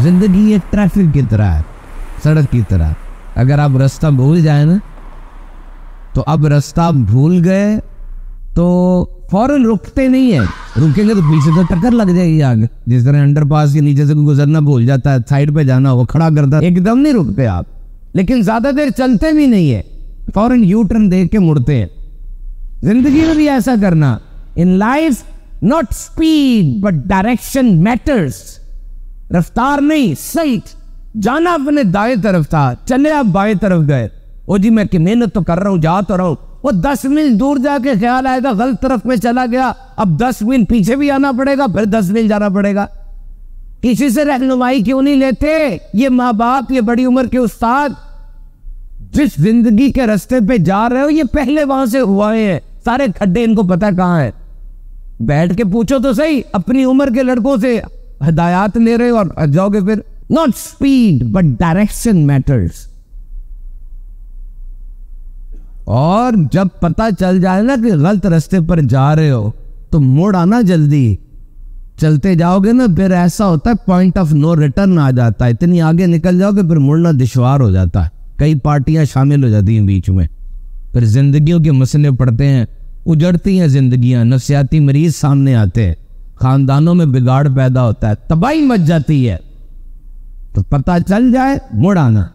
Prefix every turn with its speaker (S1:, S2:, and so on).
S1: जिंदगी एक ट्रैफिक की तरह है, सड़क की तरह। अगर आप रास्ता भूल जाए ना, तो अब रास्ता भूल गए तो फौरन रुकते नहीं है, रुकेंगे तो पीछे तो टक्कर लग जाएगी आगे। जिस तरह अंडरपास के नीचे से गुजरना भूल जाता है, साइड पे जाना वो खड़ा करता है, एकदम नहीं रुकते आप। लेकिन ज्यादा देर चलते भी नहीं है, फौरन यू टर्न देख के मुड़ते हैं। जिंदगी में भी ऐसा करना। In life not speed but direction matters. रफ्तार नहीं, सही जाना अपने दाएं तरफ था, चले आप बाएं तरफ गए। ओ जी मैं कि मेहनत तो कर रहा हूं, जा तो रहा हूं। वो 10 मील दूर जाके ख्याल आएगा गलत तरफ में चला गया, अब 10 मील पीछे भी आना पड़ेगा, फिर 10 मील जाना पड़ेगा। किसी से रहनुमाई क्यों नहीं लेते? ये माँ बाप, ये बड़ी उम्र के उस्ताद, जिस जिंदगी के रास्ते पे जा रहे हो ये पहले वहां से हुए हैं, सारे खड्डे इनको पता कहां है। बैठ के पूछो तो सही, अपनी उम्र के लड़कों से हिदायत ले रहे हो और जाओगे फिर। Not speed but direction matters. और जब पता चल जाए ना कि गलत रास्ते पर जा रहे हो तो मुड़ आना जल्दी। चलते जाओगे ना फिर ऐसा होता है पॉइंट ऑफ नो रिटर्न आ जाता है, इतनी आगे निकल जाओगे फिर मुड़ना दुश्वार हो जाता है। कई पार्टियां शामिल हो जाती हैं बीच में, फिर जिंदगियों के मसले पड़ते हैं, उजड़ती हैं जिंदगियां, नफसियाती मरीज सामने आते हैं, खानदानों में बिगाड़ पैदा होता है, तबाही मच जाती है। तो पता चल जाए मुड़ आना।